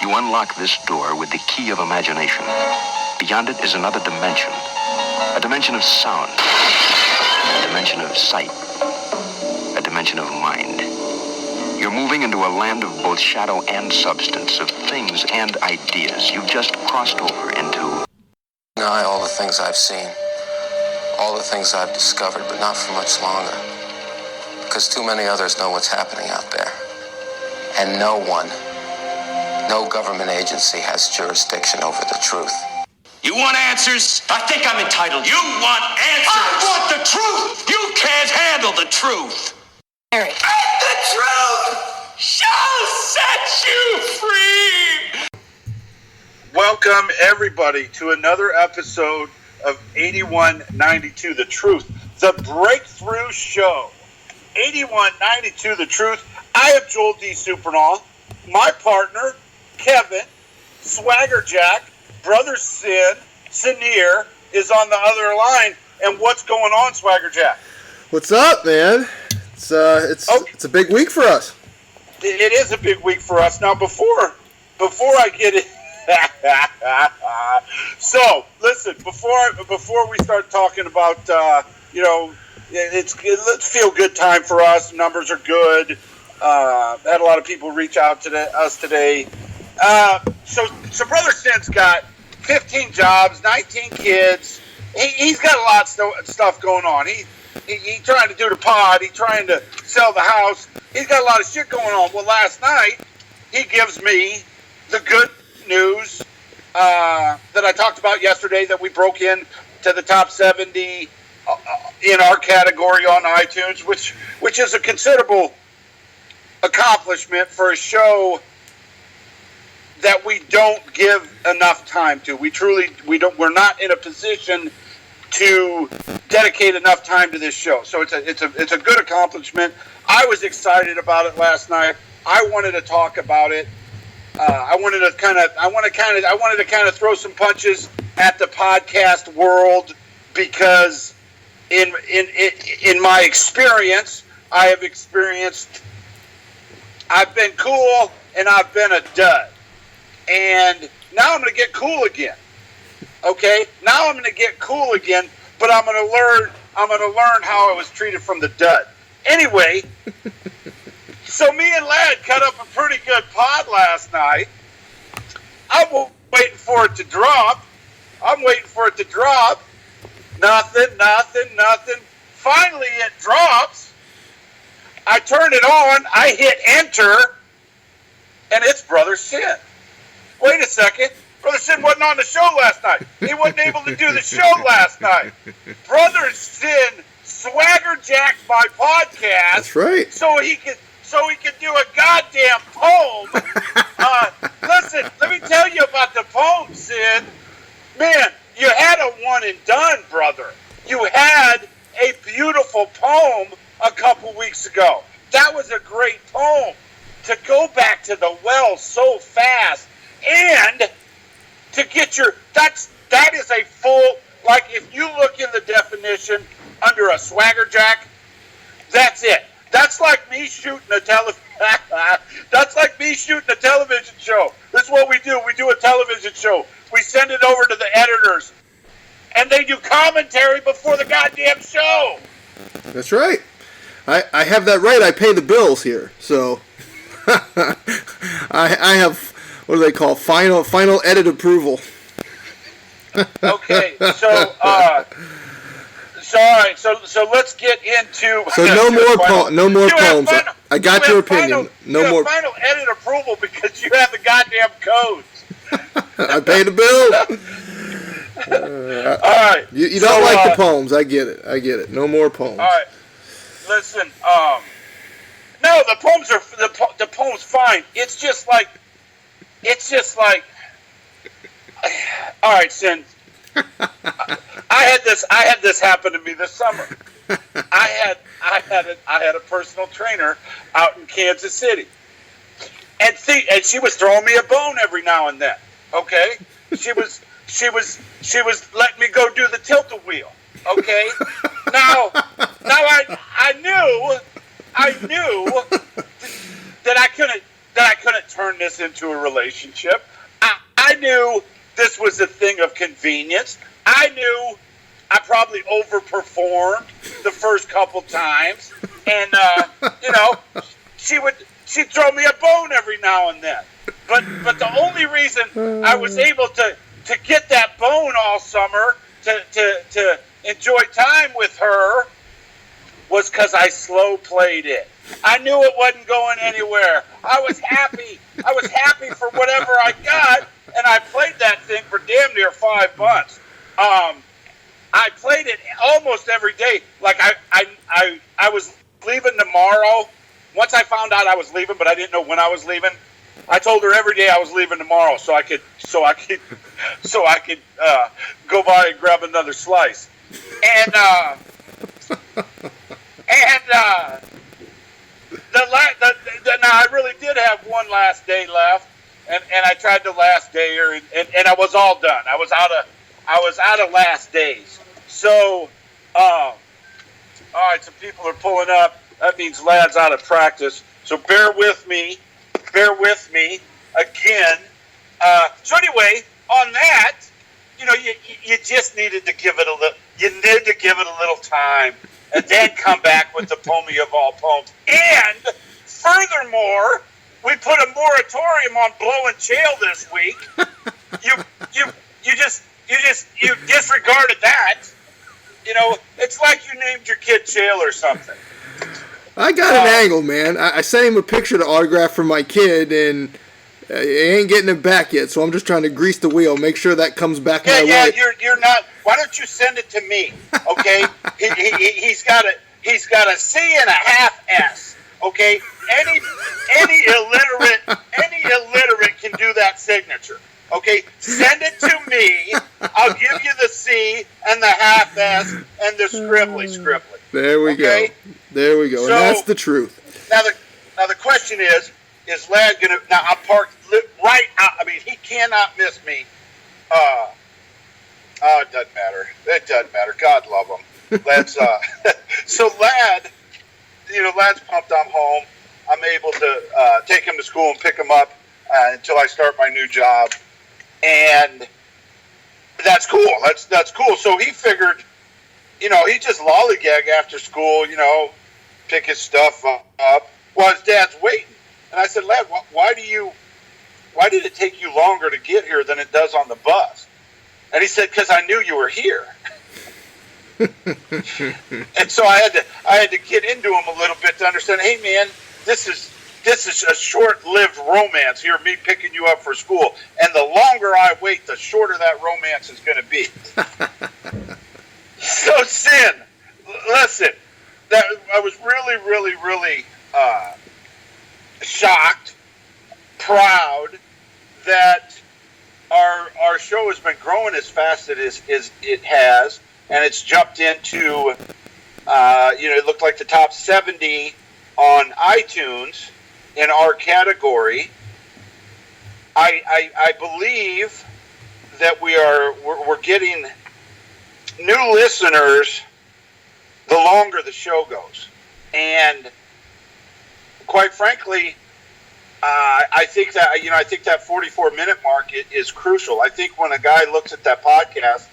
You unlock this door with the key of imagination. Beyond it is another dimension. A dimension of sound. A dimension of sight. A dimension of mind. You're moving into a land of both shadow and substance, of things and ideas. You've just crossed over into... Deny all the things I've seen, all the things I've discovered, but not for much longer. Because too many others know what's happening out there. And no one, no government agency has jurisdiction over the truth. You want answers? I think I'm entitled. You want answers? I want the truth! You can't handle the truth! Harry. And the truth shall set you free! Welcome, everybody, to another episode of 8192 The Truth, the Breakthrough Show. 8192 The Truth. I am Joel D. Supernall. My partner, Kevin, Swagger Jack, Brother Sin, Sineer, is on the other line. And what's going on, Swagger Jack? What's up, man? It's a big week for us. It is a big week for us. Now, before I get it, so listen. Before we start talking about, let's feel good time for us. Numbers are good. Had a lot of people reach out to us today. So Brother Sin's got 15 jobs, 19 kids. He's got a lot of stuff going on. He's trying to do the pod. He's trying to sell the house. He's got a lot of shit going on. Well, last night, he gives me the good news that I talked about yesterday, that we broke in to the top 70 in our category on iTunes, which is a considerable accomplishment for a show that we don't give enough time to. We're not in a position to dedicate enough time to this show. So it's a good accomplishment. I was excited about it last night. I wanted to talk about it. I wanted to kind of throw some punches at the podcast world, because in my experience, I've been cool and I've been a dud. And now I'm going to get cool again. Okay? Now I'm going to get cool again, but I'm going to learn how I was treated from the dud. Anyway, so me and Lad cut up a pretty good pod last night. I'm waiting for it to drop. Nothing. Finally, it drops. I turn it on. I hit enter. And it's Brother Sin. Wait a second. Brother Sin wasn't on the show last night. He wasn't able to do the show last night. Brother Sin Swagger Jacked my podcast. That's right. So he could do a goddamn poem. Listen, let me tell you about the poem, Sin. Man, you had a one and done, brother. You had a beautiful poem a couple weeks ago. That was a great poem. To go back to the well so fast, and to get that is a full, like, if you look in the definition under a Swagger Jack, that's it. That's like me shooting a That's like me shooting a television show. This is what we do. We do a television show. We send it over to the editors, and they do commentary before the goddamn show. That's right. I have that right. I pay the bills here, so I have, what do they call, final edit approval. Okay, so all right, so let's get into. So no more poems. I got your opinion. No more. Final edit approval because you have the goddamn codes. I pay the bill. All right. You don't like the poems. I get it. No more poems. All right. Listen. No, the poems are the poems fine. It's just like. All right, Sin. I had this happen to me this summer. I had a personal trainer out in Kansas City, and she was throwing me a bone every now and then. Okay, she was letting me go do the tilt-a-wheel. Okay, now I knew that I that I couldn't turn this into a relationship. I knew this was a thing of convenience. I knew I probably overperformed the first couple times, and she'd throw me a bone every now and then. But the only reason I was able to get that bone all summer to enjoy time with her was because I slow played it. I knew it wasn't going anywhere. I was happy. I was happy for whatever I got, and I played that thing for damn near 5 months. I played it almost every day. Like I was leaving tomorrow. Once I found out I was leaving, but I didn't know when I was leaving, I told her every day I was leaving tomorrow, so I could go by and grab another slice. And now I really did have one last day left, and I tried the last day, and I was all done. I was out of last days. So, all right, some people are pulling up. That means Lad's out of practice. So bear with me again. So anyway, on that, you just needed to give it a little. You need to give it a little time, and then come back with the poemy of all poems. And furthermore, we put a moratorium on blowing chail this week. You disregarded that. It's like you named your kid Chael or something. I got an angle, man. I sent him a picture to autograph for my kid, and he ain't getting it back yet. So I'm just trying to grease the wheel, make sure that comes back my way. Yeah, you're not. Why don't you send it to me? Okay, he's got a C and a half S. Okay, any illiterate can do that signature. Okay, send it to me. I'll give you the C and the half S and the scribbly. There we go. There we go. So, and that's the truth. Now the question is Lad gonna? Now I'm parked right out. I mean, he cannot miss me. It doesn't matter. It doesn't matter. God love him. Lad's so Lad's pumped I'm home. I'm able to take him to school and pick him up until I start my new job, and that's cool. That's cool. So he figured, he just lollygag after school, pick his stuff up while his dad's waiting. And I said, Lad, why did it take you longer to get here than it does on the bus? And he said, because I knew you were here. And so I had to get into him a little bit to understand, hey man, this is a short-lived romance here, me picking you up for school. And the longer I wait, the shorter that romance is going to be. So, Sin, listen, I was really, really, really shocked, proud that our show has been growing as fast as it has, and it's jumped into, it looked like the top 70 on iTunes in our category. I believe that we're getting new listeners the longer the show goes, and quite frankly, I think that 44-minute mark is crucial. I think when a guy looks at that podcast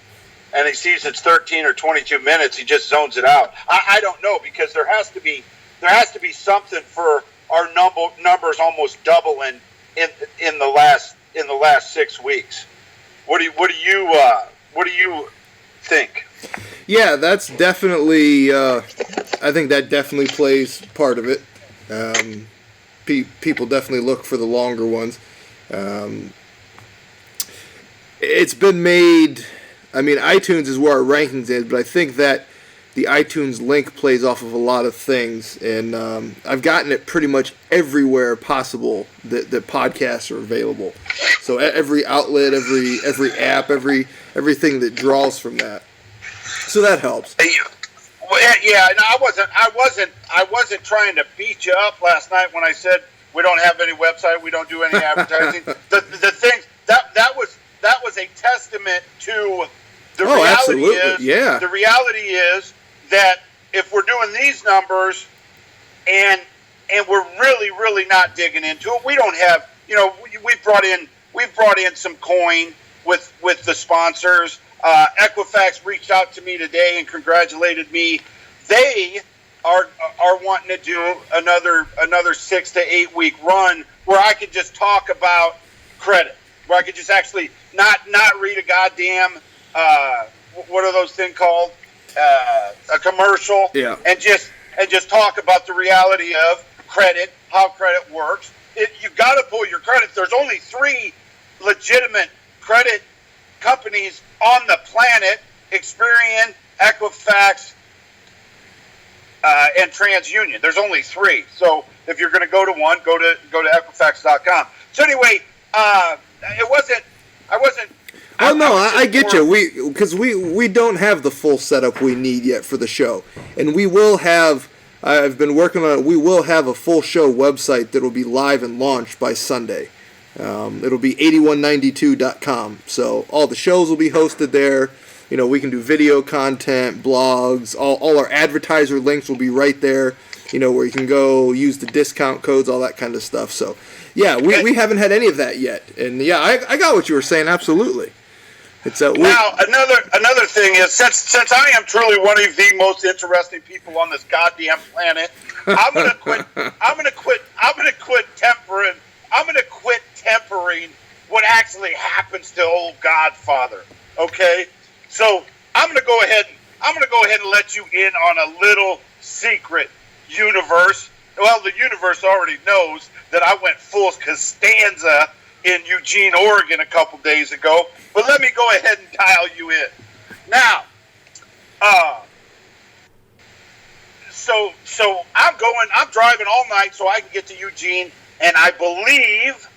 and he sees it's 13 or 22 minutes, he just zones it out. I don't know, because there has to be something for our numbers almost doubling in the last 6 weeks. What do you think? Yeah, that's definitely. I think that definitely plays part of it. People definitely look for the longer ones. It's been made. I mean, iTunes is where our rankings is, but I think that the iTunes link plays off of a lot of things, and I've gotten it pretty much everywhere possible that podcasts are available. So every outlet, every app, everything that draws from that. So that helps. Yeah, and I wasn't trying to beat you up last night when I said we don't have any website, we don't do any advertising. the things that was a testament to the reality. Absolutely. Yeah. The reality is that if we're doing these numbers and and we're really, really not digging into it. We don't have, we've brought in some coin with the sponsors. Equifax reached out to me today and congratulated me. They are wanting to do another 6 to 8 week run where I could just talk about credit, where I could just actually not read a goddamn what are those things called, a commercial, yeah, and just talk about the reality of credit, how credit works. You've got to pull your credit. There's only 3 legitimate credit companies on the planet: Experian, Equifax, and TransUnion. There's only 3. So if you're going to go to one, go to Equifax.com. So anyway, I wasn't. Oh no, I get you. Because we don't have the full setup we need yet for the show, and we will have. I've been working on it. We will have a full show website that will be live and launched by Sunday. It'll be 8192.com. So all the shows will be hosted there. We can do video content, blogs. All our advertiser links will be right there. Where you can go use the discount codes, all that kind of stuff. So yeah, we haven't had any of that yet. And yeah, I got what you were saying. Absolutely. Now another thing is since I am truly one of the most interesting people on this goddamn planet, I'm gonna quit tempering what actually happens to old Godfather. Okay, so I'm gonna go ahead and let you in on a little secret. Universe. Well, the universe already knows that I went full Costanza in Eugene, Oregon a couple days ago. But let me go ahead and dial you in. Now, so I'm driving all night so I can get to Eugene, and I believe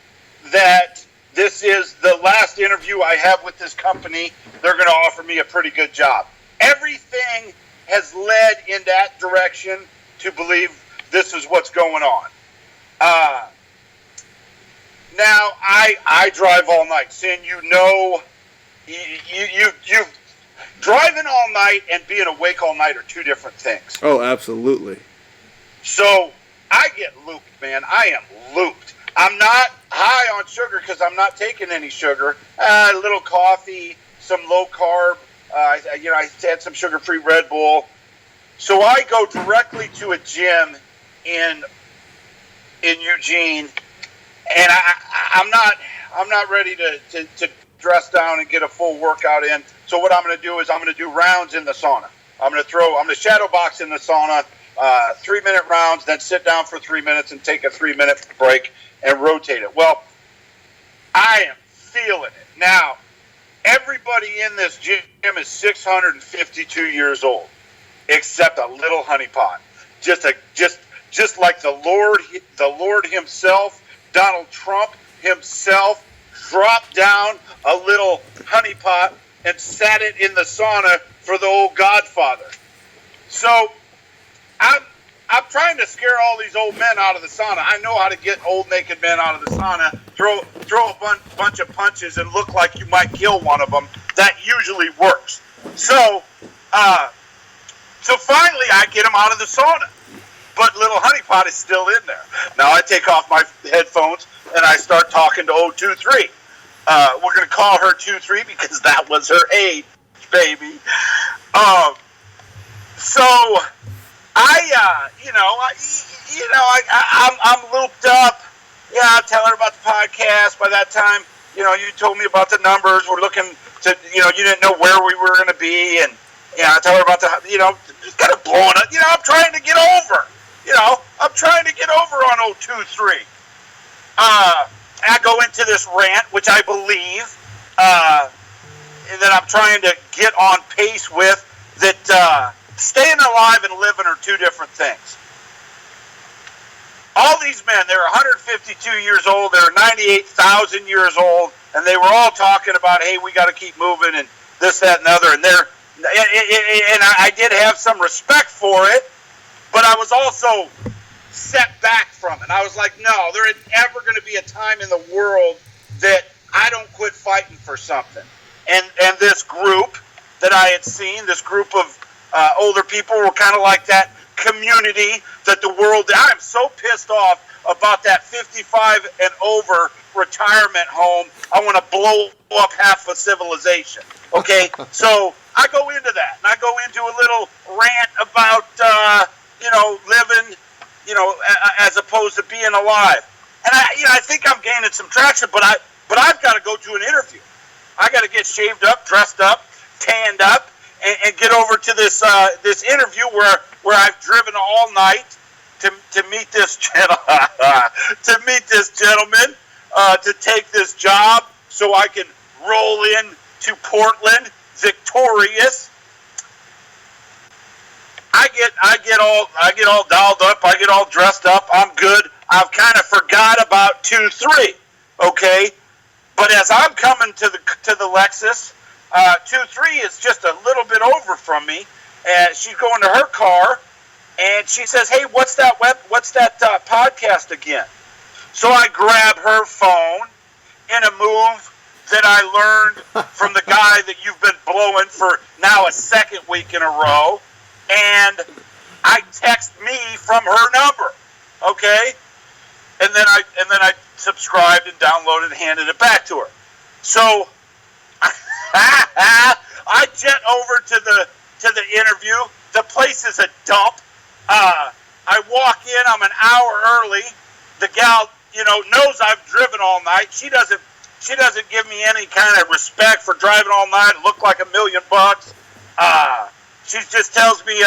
that this is the last interview I have with this company. They're going to offer me a pretty good job. Everything has led in that direction to believe this is what's going on. Now I drive all night. Sin, you driving all night and being awake all night are 2 different things. Oh, absolutely. So I get looped, man. I am looped. I'm not high on sugar because I'm not taking any sugar. A little coffee, some low carb. I had some sugar-free Red Bull. So I go directly to a gym in Eugene, and I'm not ready to dress down and get a full workout in. So what I'm going to do is I'm going to do rounds in the sauna. I'm going to shadow box in the sauna, 3-minute rounds, then sit down for 3 minutes and take a 3-minute break and rotate it. Well, I am feeling it now. Everybody in this gym is 652 years old, except a little honeypot. Just like the Lord himself, Donald Trump himself, dropped down a little honeypot and sat it in the sauna for the old Godfather. So I'm trying to scare all these old men out of the sauna. I know how to get old naked men out of the sauna. Throw a bunch of punches and look like you might kill one of them. That usually works. So finally I get them out of the sauna. But little honeypot is still in there. Now I take off my headphones and I start talking to 023. We're going to call her 23 because that was her age, baby. So I'm looped up. Yeah, I'll tell her about the podcast. By that time, you told me about the numbers. We're looking to, you didn't know where we were going to be, and I tell her about just kind of blowing it. I'm trying to get over. I'm trying to get over on 023. I go into this rant, which I believe that I'm trying to get on pace with, that staying alive and living are 2 different things. All these men, they're 152 years old, they're 98,000 years old, and they were all talking about, hey, we got to keep moving and this, that, and the other. And I did have some respect for it, but I was also set back from it. I was like, no, there ain't ever going to be a time in the world that I don't quit fighting for something. And this group that I had seen, this group of older people were kind of like that community that the world. I'm so pissed off about that 55 and over retirement home. I want to blow up half of civilization. Okay, so I go into that, and I go into a little rant about living, as opposed to being alive. And I think I'm gaining some traction, but I've got to go to an interview. I got to get shaved up, dressed up, tanned up, and get over to this interview where I've driven all night to meet this gentleman, to take this job so I can roll in to Portland victorious. I get all dialed up. I get all dressed up. I'm good. I've kind of forgot about 2-3. Okay, but as I'm coming to the Lexus, 2-3 is just a little bit over from me, and she's going to her car, and she says, "Hey, what's that podcast again?" So I grab her phone in a move that I learned from the guy that you've been blowing for now a second week in a row, and I text me from her number, okay, and then I subscribed and downloaded and handed it back to her. So I jet over to the interview. The place is a dump. I walk in. I'm an hour early. The gal, knows I've driven all night. She doesn't give me any kind of respect for driving all night and look like $1 million. She just tells me,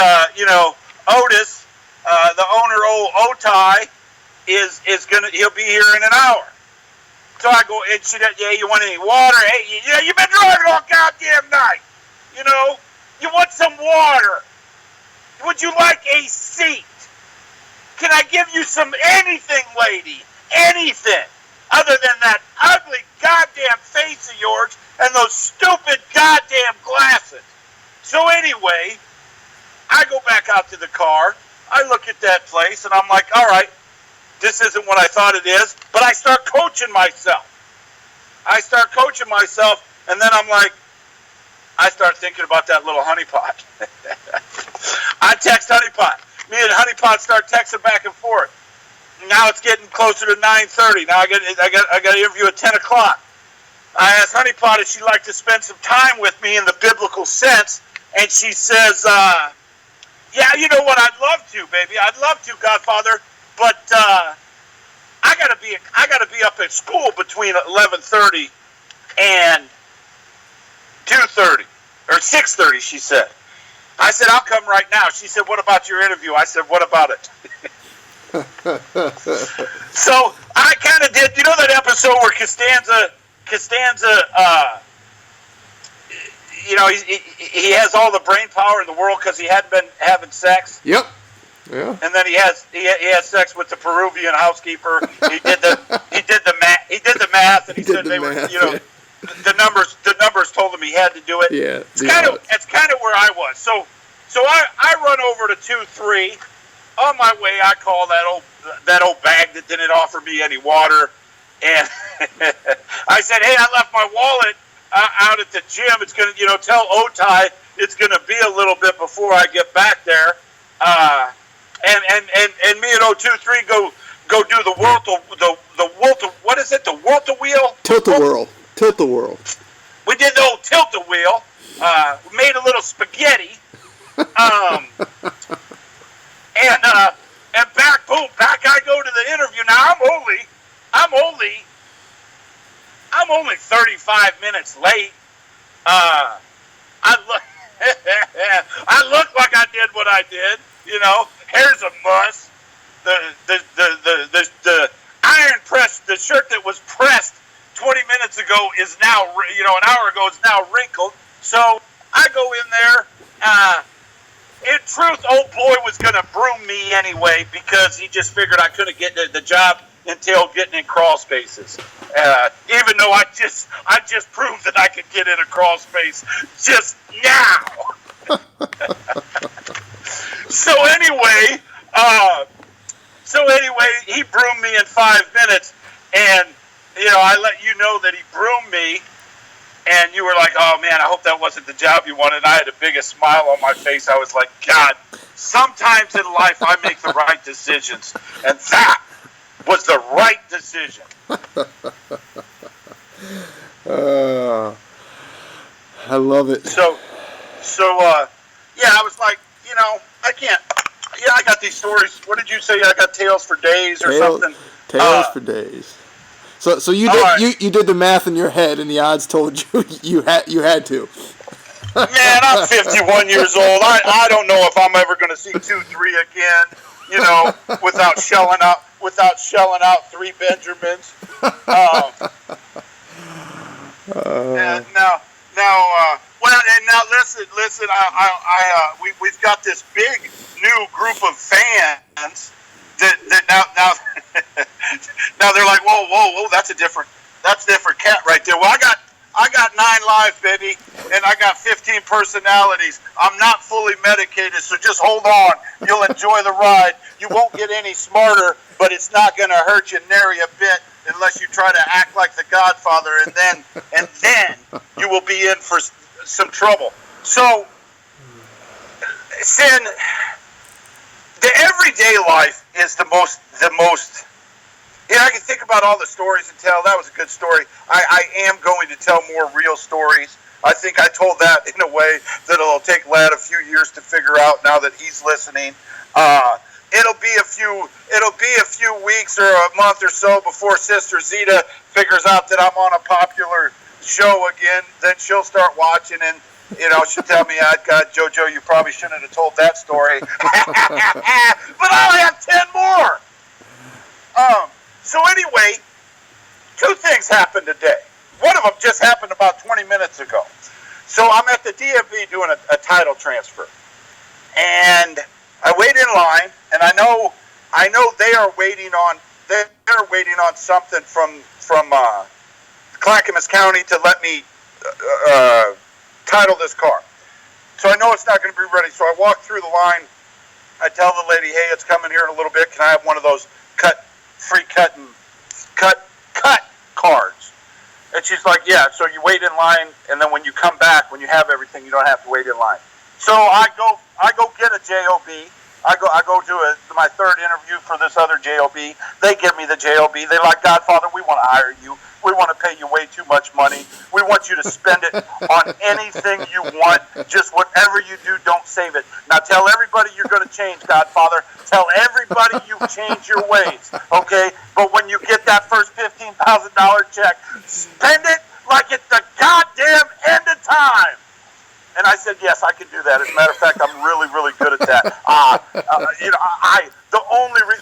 Otis, the owner, old Otai, he'll be here in an hour. So I go, and she does, "Yeah, you want any water? Hey, you've been driving all goddamn night. You want some water? Would you like a seat? Can I give you anything, lady? Anything other than that ugly goddamn face of yours and those stupid goddamn glasses?" So anyway, I go back out to the car. I look at that place, and I'm like, all right, this isn't what I thought it is. But I start coaching myself. And then I'm like, I start thinking about that little honeypot. I text honeypot. Me and honeypot start texting back and forth. Now it's getting closer to 9:30. Now I got an interview at 10 o'clock. I asked honeypot if she'd like to spend some time with me in the biblical sense, and she says, "Yeah, you know what? I'd love to, baby. I'd love to, Godfather, but I gotta be up at school between 11:30 and 2:30 or 6:30." She said. I said, "I'll come right now." She said, "What about your interview?" I said, "What about it?" So I kind of did. You know that episode where Costanza, he has all the brain power in the world because he hadn't been having sex. Yep. Yeah. And then he has sex with the Peruvian housekeeper. He did the math, and he said they were, the numbers told him he had to do it. Yeah. It's kind of where I was. So I run over to 2-3. On my way, I call that old bag that didn't offer me any water, and I said, "Hey, I left my wallet out at the gym. It's gonna, tell Otai it's gonna be a little bit before I get back there." And me and 023 go do the what is it? The Wheel? Tilt-a-whirl. We did the old tilt-a-wheel. We made a little spaghetti. And back I go to the interview. Now I'm only 35 minutes late. I look like I did what I did. Hair's a muss. The iron press, the shirt that was pressed 20 minutes ago is now, an hour ago is now wrinkled. So I go in there. In truth, old boy was going to broom me anyway because he just figured I couldn't get the job until getting in crawl spaces. Even though I just proved that I could get in a crawl space just now. So anyway, he broomed me in 5 minutes, and I let you know that he broomed me. and you were like, oh man, I hope that wasn't the job you wanted. And I had the biggest smile on my face. I was like, God, sometimes in life I make the right decisions, and that was the right decision. I love it. So, yeah, I was like, I can't. Yeah, I got these stories. What did you say? I got tales for days or something. Tales for days. So you did right. you did the math in your head, and the odds told you you had to. Man, I'm 51 years old. I don't know if I'm ever going to see 2-3 again. Without shelling out 3 Benjamins. And now listen. We've got this big new group of fans that now now they're like, whoa, that's a different cat right there. Well, I got 9 lives, baby, and I got 15 personalities. I'm not fully medicated, so just hold on. You'll enjoy the ride. You won't get any smarter, but it's not going to hurt you nary a bit unless you try to act like the Godfather, and then you will be in for some trouble. So, Sin, the everyday life is the most. I can think about all the stories and tell. That was a good story. I am going to tell more real stories. I think I told that in a way that it'll take Lad a few years to figure out now that he's listening. It'll be a few weeks or a month or so before Sister Zeta figures out that I'm on a popular show again. Then she'll start watching and, she'll tell me, God, JoJo, you probably shouldn't have told that story. But I'll have 10 more. So anyway, 2 things happened today. One of them just happened about 20 minutes ago. So I'm at the DMV doing a title transfer. And I wait in line, and I know they're waiting on something from Clackamas County to let me title this car. So I know it's not going to be ready. So I walk through the line. I tell the lady, hey, it's coming here in a little bit. Can I have one of those free cut cards? And she's like, yeah. So you wait in line, and then when you come back, when you have everything, you don't have to wait in line. So I go get a JOB. I go do my 3rd interview for this other JOB. They give me the JOB. They're like, Godfather, we want to hire you. We want to pay you way too much money. We want you to spend it on anything you want. Just whatever you do, don't save it. Now tell everybody you're going to change, Godfather. Tell everybody you change your ways, okay? But when you get that first $15,000 check, spend it like it's the goddamn end of time. And I said, yes, I can do that. As a matter of fact, I'm really, really good at that.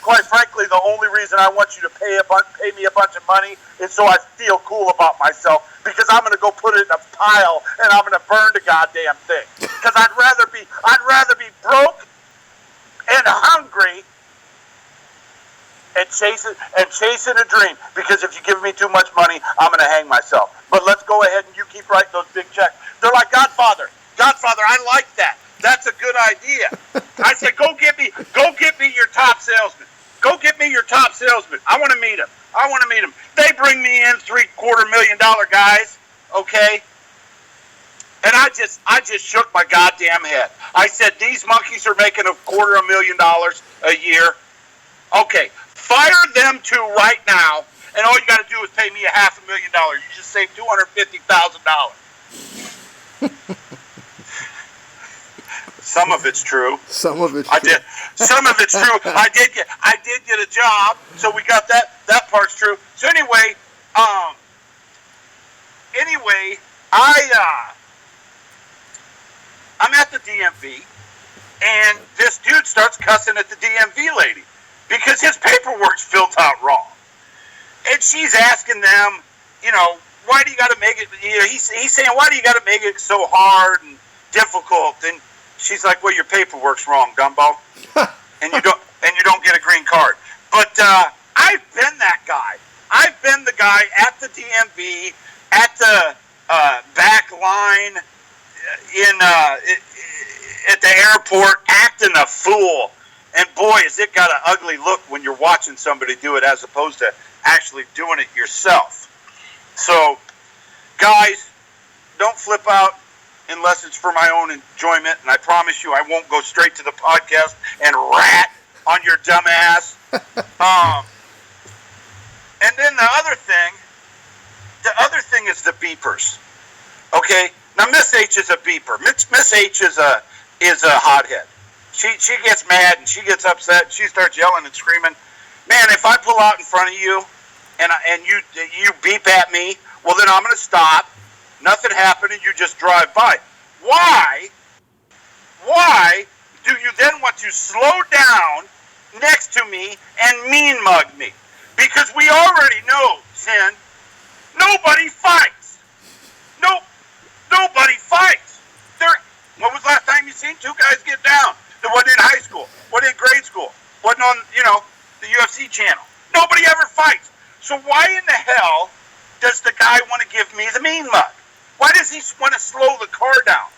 Quite frankly, the only reason I want you to pay me a bunch of money is so I feel cool about myself, because I'm going to go put it in a pile and I'm going to burn the goddamn thing. Because I'd rather be broke and hungry and chasing a dream. Because if you give me too much money, I'm going to hang myself. But let's go ahead and you keep writing those big checks. They're like, Godfather, I like that. That's a good idea. I said, go get me your top salesman. Go get me your top salesman. I want to meet him. They bring me in $750,000 guys, okay? And I just shook my goddamn head. I said, these monkeys are making $250,000 a year. Okay, fire them 2 right now, and all you got to do is pay me $500,000. You just saved $250,000. Some of it's true. Some of it's true. I did get a job, so we got that part's true. So anyway, I'm at the DMV, and this dude starts cussing at the DMV lady because his paperwork's filled out wrong, and she's asking them, why do you got to make it? He's saying, why do you got to make it so hard and difficult? And she's like, well, your paperwork's wrong, Dumbo, and you don't get a green card. But I've been that guy. I've been the guy at the DMV, at the back line at the airport, acting a fool. And boy, has it got an ugly look when you're watching somebody do it as opposed to actually doing it yourself. So, guys, flip out unless it's for my own enjoyment, and I promise you I won't go straight to the podcast and rat on your dumb ass. And then the other thing is the beepers. Okay? Now Miss H is a beeper. Miss H is a hothead. She gets mad and she gets upset. She starts yelling and screaming. Man, if I pull out in front of you and you beep at me, well then I'm going to stop. Nothing happened and you just drive by. Why do you then want to slow down next to me and mean mug me? Because we already know, Sin, nobody fights. Nobody fights. When was the last time you seen two guys get down? That wasn't in high school, wasn't in grade school, wasn't on, the UFC channel. Nobody ever fights. So why in the hell does the guy want to give me the mean mug? Why does he want to slow the car down?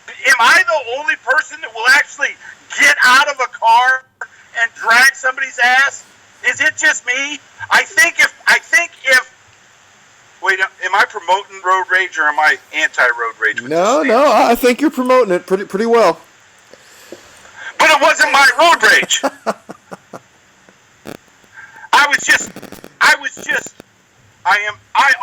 Am I the only person that will actually get out of a car and drag somebody's ass? Is it just me? I think if wait, am I promoting road rage or am I anti-road rage? No, I think you're promoting it pretty well. But it wasn't my road rage.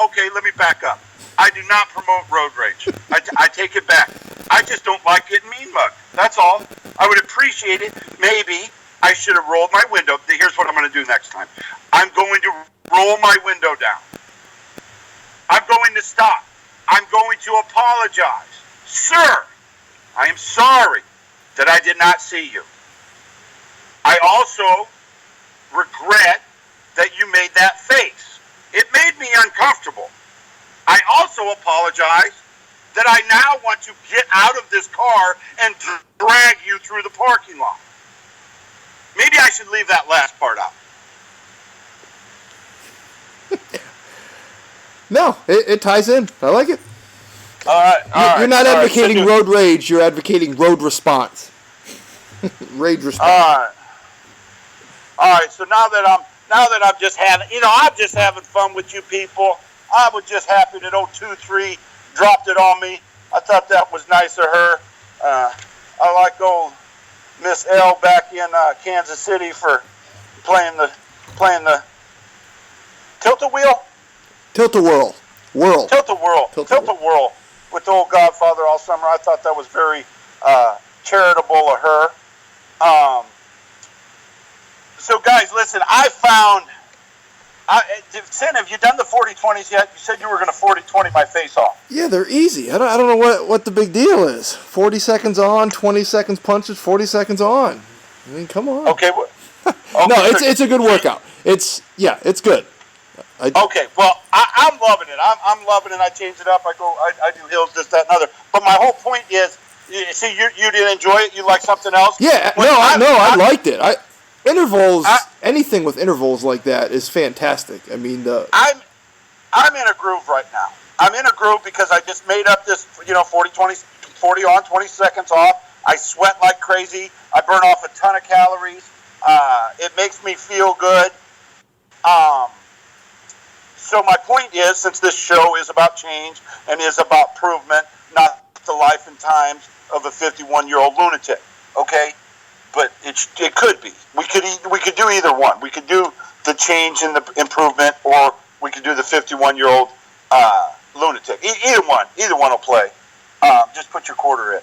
Okay, let me back up. I do not promote road rage. I take it back. I just don't like getting mean mugged. That's all. I would appreciate it. Maybe I should have rolled my window. Here's what I'm going to do next time. I'm going to roll my window down. I'm going to stop. I'm going to apologize. Sir, I am sorry that I did not see you. I also regret that you made that face. It made me uncomfortable. I also apologize that I now want to get out of this car and drag you through the parking lot. Maybe I should leave that last part out. No, it ties in. I like it. All right. You're not advocating road rage. You're advocating road response. Rage response. All right. So now that I'm just having fun with you people. I was just happy that 023 dropped it on me. I thought that was nice of her. I like old Miss L back in Kansas City for playing the tilt-a-wheel. Tilt-a-whirl. Tilt-a-whirl with the old Godfather all summer. I thought that was very charitable of her. So, guys, listen, Sin, have you done the 40-20s yet? You said you were going to 40-20 my face off. Yeah, they're easy. I don't know what the big deal is. 40 seconds on, 20 seconds punches, 40 seconds on. I mean, come on. Okay. No, it's a good workout. It's good. Okay, well, I'm loving it. I'm loving it. I change it up. I do hills, this, that, and other. But my whole point is, see, you didn't enjoy it. You like something else. Yeah, I liked it. Intervals, anything with intervals like that is fantastic. I mean, I'm in a groove right now. I'm in a groove because I just made up this, 40 on, 20 seconds off. I sweat like crazy. I burn off a ton of calories. It makes me feel good. So my point is, since this show is about change and is about improvement, not the life and times of a 51-year-old lunatic, okay? But it could be. We could do either one. We could do the change and the improvement, or we could do the 51-year-old lunatic. Either one will play. Just put your quarter in.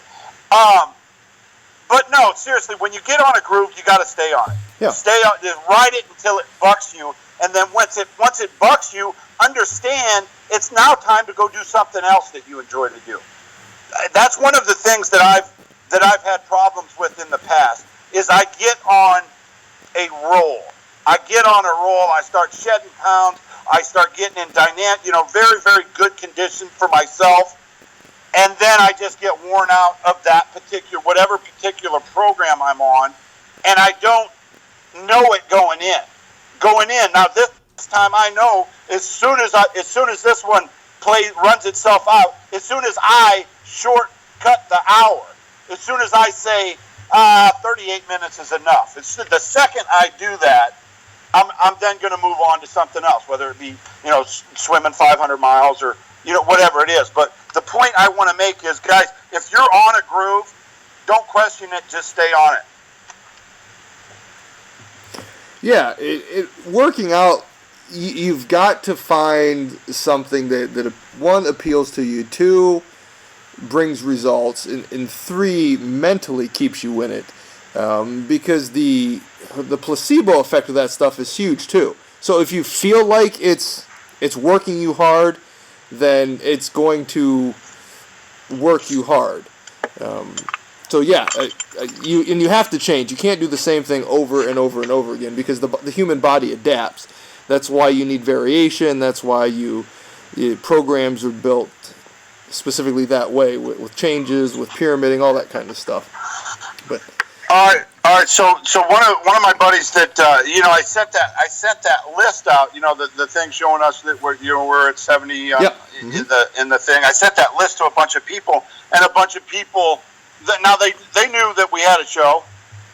But no, seriously, when you get on a groove, you got to stay on it. Yeah. Stay on, just ride it until it bucks you, and then once it bucks you, understand it's now time to go do something else that you enjoy to do. That's one of the things that I've had problems with in the past. Is I get on a roll. I start shedding pounds. I start getting in very, very good condition for myself. And then I just get worn out of that whatever particular program I'm on. And I don't know it going in. Now this time I know as soon as this one runs itself out, as soon as I shortcut the hour, as soon as I say, 38 minutes is enough. It's the second I do that, I'm then going to move on to something else, whether it be, swimming 500 miles or, whatever it is. But the point I want to make is, guys, if you're on a groove, don't question it. Just stay on it. Yeah, working out, you've got to find something that one, appeals to you, two, brings results, and three, mentally keeps you in it. Because the placebo effect of that stuff is huge too. So if you feel like it's working you hard, then it's going to work you hard. So yeah, you have to change. You can't do the same thing over and over and over again because the human body adapts. That's why you need variation. That's why programs are built specifically that way with changes, with pyramiding, all that kind of stuff. But all right. So one of my buddies that I sent that list out. The thing showing us that we're at 70 yep. in the thing. I sent that list to a bunch of people, and a bunch of people that now they knew that we had a show,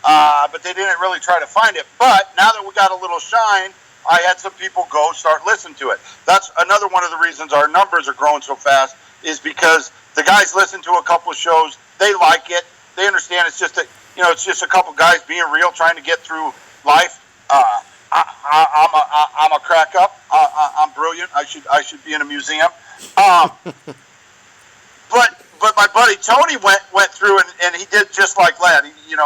but they didn't really try to find it. But now that we got a little shine, I had some people go start listening to it. That's another one of the reasons our numbers are growing so fast, is because the guys listen to a couple of shows, they like it, they understand it's just a couple guys being real, trying to get through life. I'm a crack up. I'm brilliant. I should be in a museum. But my buddy Tony went through and he did just like that. He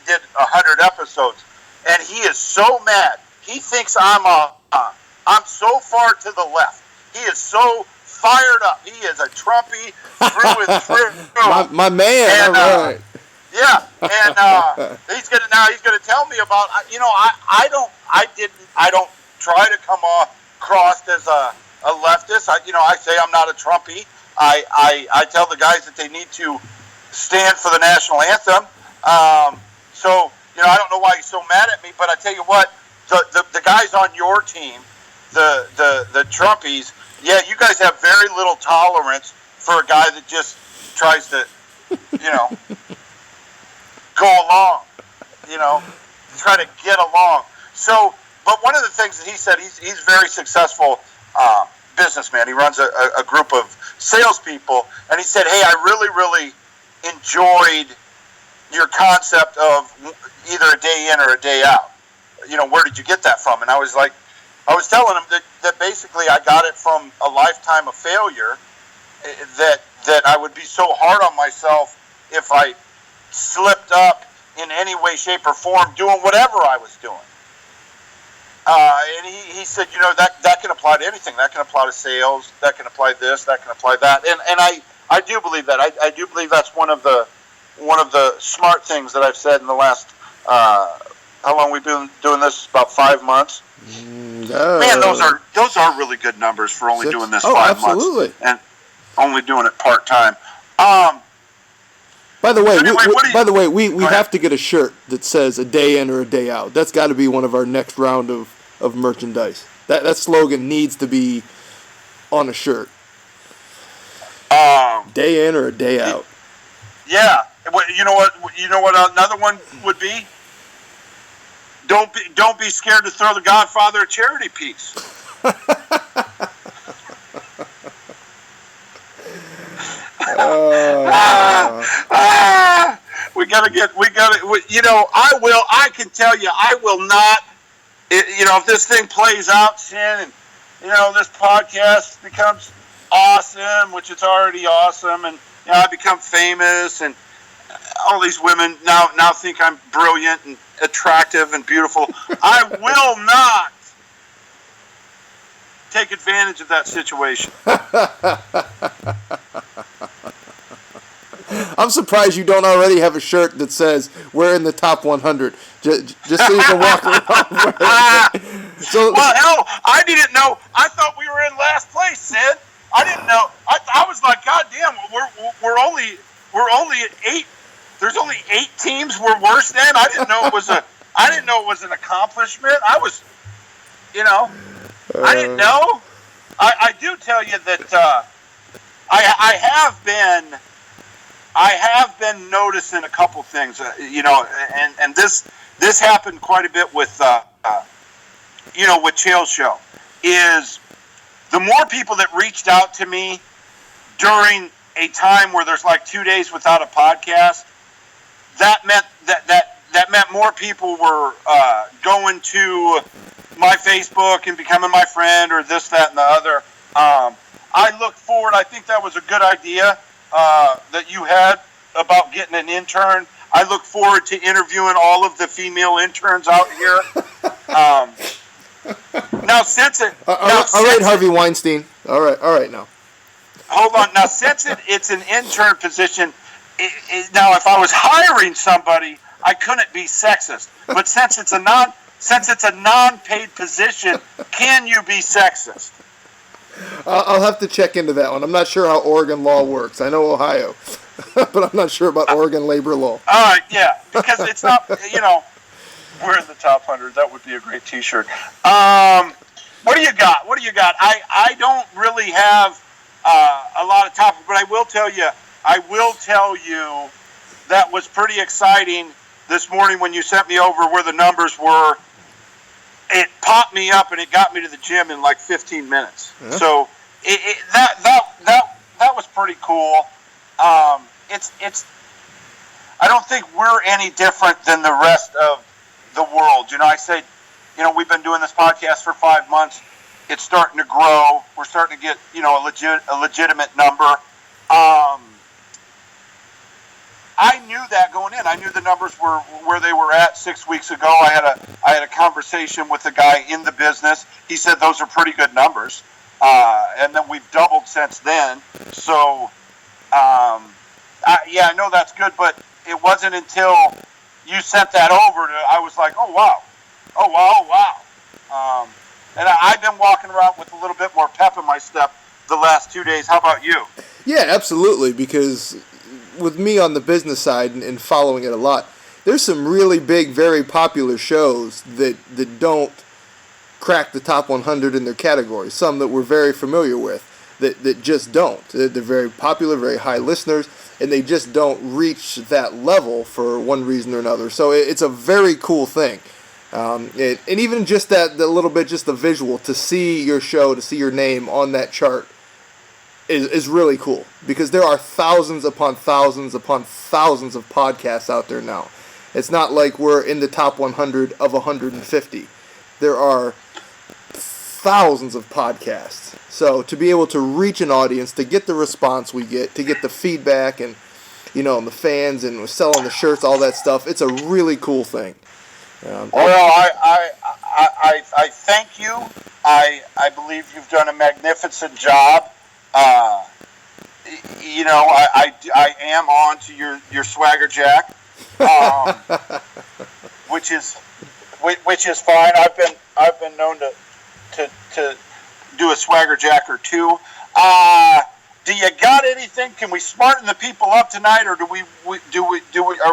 did 100 episodes, and he is so mad. He thinks I'm so far to the left. He is so fired up. He is a Trumpy through and through. my man. And, all right. Yeah, and he's gonna tell me about. I don't try to come across as a leftist. I say I'm not a Trumpy. I tell the guys that they need to stand for the national anthem. So I don't know why he's so mad at me, but I tell you what, the guys on your team, the Trumpies, yeah, you guys have very little tolerance for a guy that just tries to, go along, try to get along. So, but one of the things that he said, he's very successful businessman. He runs a group of salespeople, and he said, "Hey, I really, really enjoyed your concept of either a day in or a day out. Where did you get that from?" And I was telling him that basically I got it from a lifetime of failure, that I would be so hard on myself if I slipped up in any way, shape, or form doing whatever I was doing. And he said, that can apply to anything. That can apply to sales. That can apply this. That can apply that. And I do believe that. I do believe that's one of the smart things that I've said in the last. How long we've been doing this? About 5 months. Man, those are really good numbers for only doing this 5 absolutely. months and only doing it part time. By the way, we have to get a shirt that says a day in or a day out. That's got to be one of our next round of merchandise. That slogan needs to be on a shirt. Day in or a day out. Yeah. You know what another one would be? Don't be scared to throw the Godfather a charity piece. I can tell you, I will not, if this thing plays out, Shin, and, this podcast becomes awesome, which it's already awesome, and, I become famous, and all these women now think I'm brilliant and attractive and beautiful. I will not take advantage of that situation. I'm surprised you don't already have a shirt that says we're in the top 100, just so you can walk around. Well, hell, I didn't know. I thought we were in last place, Sid. I didn't know. I was like, God damn, we're only at 8. There's only 8 teams we're worse than. I didn't know it was an accomplishment. I was, I didn't know. I do tell you that I have been noticing a couple things, and this happened quite a bit with with Chael's show, is the more people that reached out to me during a time where there's like 2 days without a podcast, that meant more people were going to my Facebook and becoming my friend or this, that, and the other. I look forward. I think that was a good idea that you had about getting an intern. I look forward to interviewing all of the female interns out here. Now, since it... all right, Harvey Weinstein. All right, now. Hold on. Now, since it's an intern position, now if I was hiring somebody, I couldn't be sexist. But since it's a non-paid position, can you be sexist? I'll have to check into that one. I'm not sure how Oregon law works. I know Ohio, but I'm not sure about Oregon labor law. All right, yeah, because it's not, we're in the top 100. That would be a great T-shirt. What do you got? I don't really have a lot of topics, but I will tell you that was pretty exciting this morning when you sent me over where the numbers were. It popped me up and it got me to the gym in like 15 minutes. Yeah. So that was pretty cool. It's I don't think we're any different than the rest of the world. I say, we've been doing this podcast for 5 months. It's starting to grow. We're starting to get, a legitimate number. I knew that going in. I knew the numbers were where they were at 6 weeks ago. I had a conversation with a guy in the business. He said those are pretty good numbers, and then we've doubled since then. So, I know that's good, but it wasn't until you sent that over I was like, oh wow. And I've been walking around with a little bit more pep in my step the last 2 days. How about you? Yeah, absolutely, because with me on the business side and following it a lot, there's some really big, very popular shows that don't crack the top 100 in their category. Some that we're very familiar with that just don't. They're very popular, very high listeners, and they just don't reach that level for one reason or another. So it's a very cool thing. And even just the little bit, just the visual, to see your show, to see your name on that chart is really cool, because there are thousands upon thousands upon thousands of podcasts out there now. It's not like we're in the top 100 of 150. There are thousands of podcasts. So to be able to reach an audience, to get the response we get, to get the feedback and and the fans, and we're selling the shirts, all that stuff, it's a really cool thing. Well, I thank you. I believe you've done a magnificent job. I am on to your swagger jack, which is fine. I've been known to do a swagger jack or two. Do you got anything? Can we smarten the people up tonight, or are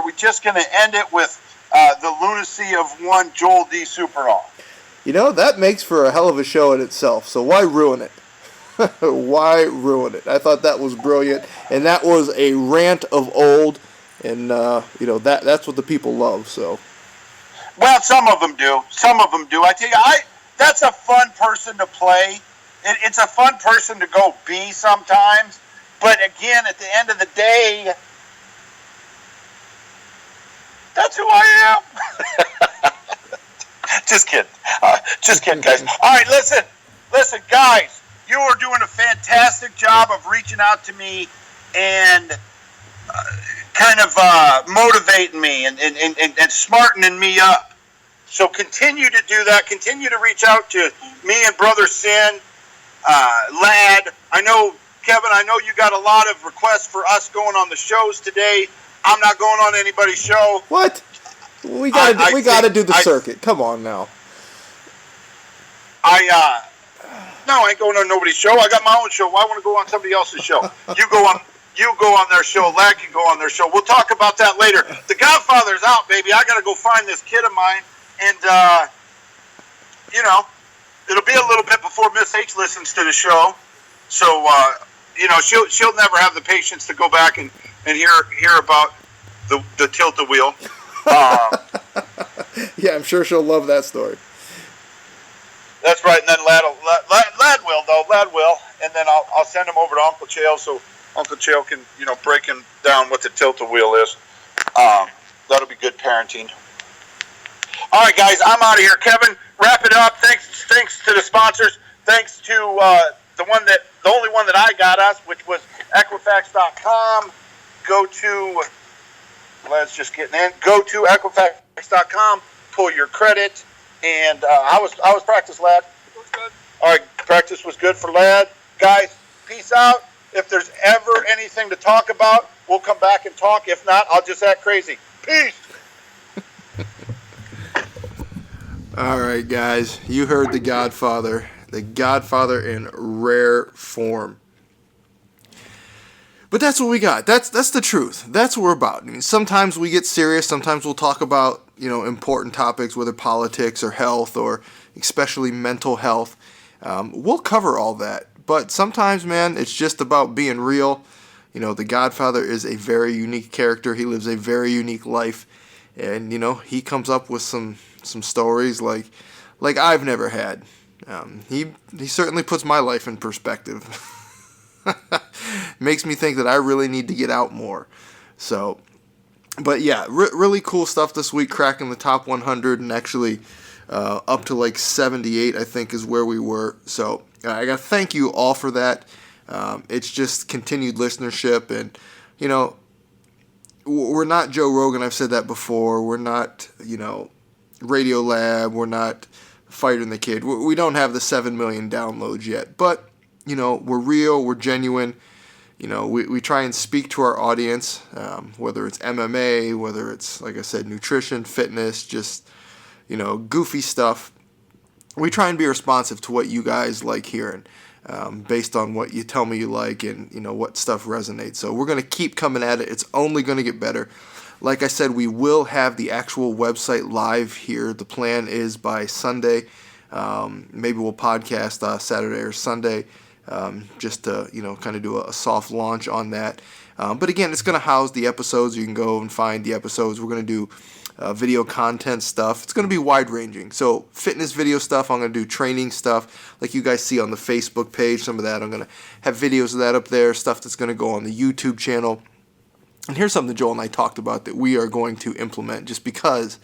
we just going to end it with the lunacy of one Joel D. Superall? That makes for a hell of a show in itself. So why ruin it? Why ruin it? I thought that was brilliant, and that was a rant of old, and that's what the people love. So, well, some of them do. I tell you, that's a fun person to play. It's a fun person to go be sometimes. But again, at the end of the day, that's who I am. Just kidding, guys. All right, listen, guys. You are doing a fantastic job of reaching out to me and kind of motivating me and smartening me up. So continue to do that. Continue to reach out to me and Brother Sin, Lad. I know, Kevin, you got a lot of requests for us going on the shows today. I'm not going on anybody's show. What? We gotta do the circuit. Come on now. No, I ain't going on nobody's show. I got my own show. Why want to go on somebody else's show? You go on their show. Lad can go on their show. We'll talk about that later. The Godfather's out, baby. I got to go find this kid of mine, and it'll be a little bit before Miss H listens to the show. So she'll never have the patience to go back and hear about the tilt-a-wheel. Yeah, I'm sure she'll love that story. That's right, and then Lad will, and then I'll send him over to Uncle Chael so Uncle Chael can, break him down what the tilt-a-wheel is. That'll be good parenting. All right, guys, I'm out of here. Kevin, wrap it up. Thanks to the sponsors. Thanks to the only one that I got us, which was Equifax.com. Go to Equifax.com. Pull your credit. And how was practice, lad? It was good. All right, practice was good for lad. Guys, peace out. If there's ever anything to talk about, we'll come back and talk. If not, I'll just act crazy. Peace. All right, guys, you heard the Godfather in rare form. But that's what we got. That's the truth. That's what we're about. I mean, sometimes we get serious. Sometimes we'll talk about, important topics, whether politics or health or especially mental health. We'll cover all that. But sometimes, man, it's just about being real. The Godfather is a very unique character. He lives a very unique life. And, he comes up with some stories like I've never had. He certainly puts my life in perspective. Makes me think that I really need to get out more. So, but yeah, really cool stuff this week, cracking the top 100 and actually up to like 78, I think, is where we were. So I got to thank you all for that. It's just continued listenership, and, we're not Joe Rogan. I've said that before. We're not, Radio Lab. We're not Fighting the Kid. We don't have the 7 million downloads yet, but, we're real. We're genuine. We try and speak to our audience, whether it's MMA, whether it's, like I said, nutrition, fitness, just, goofy stuff. We try and be responsive to what you guys like hearing, based on what you tell me you like and, what stuff resonates. So we're going to keep coming at it. It's only going to get better. Like I said, we will have the actual website live here. The plan is by Sunday. Maybe we'll podcast Saturday or Sunday, just to, kind of do a soft launch on that. But again, it's going to house the episodes. You can go and find the episodes. We're going to do video content stuff. It's going to be wide-ranging. So fitness video stuff. I'm going to do training stuff like you guys see on the Facebook page. Some of that. I'm going to have videos of that up there, stuff that's going to go on the YouTube channel. And here's something Joel and I talked about that we are going to implement just because,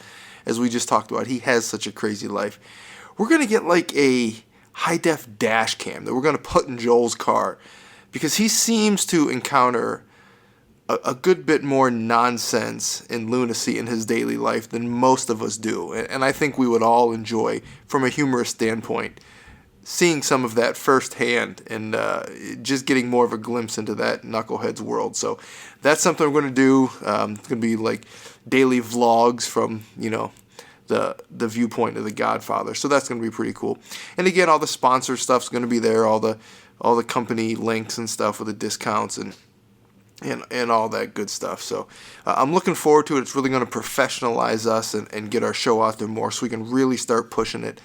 as we just talked about, he has such a crazy life. We're going to get like a high-def dash cam that we're going to put in Joel's car because he seems to encounter a good bit more nonsense and lunacy in his daily life than most of us do. And I think we would all enjoy, from a humorous standpoint, seeing some of that firsthand and just getting more of a glimpse into that knucklehead's world. So that's something we're going to do. It's going to be like daily vlogs from, the viewpoint of the Godfather. So that's going to be pretty cool. And again, all the sponsor stuff's going to be there, all the company links and stuff with the discounts and all that good stuff. So I'm looking forward to it. It's really going to professionalize us and get our show out there more so we can really start pushing it.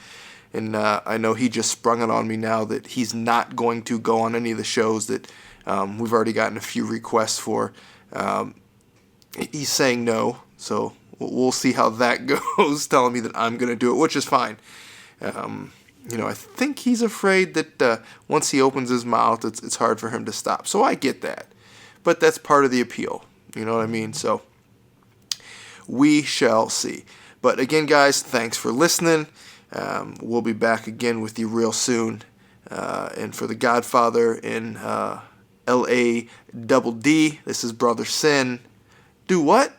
And I know he just sprung it on me now that he's not going to go on any of the shows that we've already gotten a few requests for. He's saying no, so we'll see how that goes, telling me that I'm going to do it, which is fine. I think he's afraid that once he opens his mouth, it's hard for him to stop. So I get that. But that's part of the appeal. You know what I mean? So we shall see. But again, guys, thanks for listening. We'll be back again with you real soon. And for the Godfather in L.A. Double D, this is Brother Sin. Do what?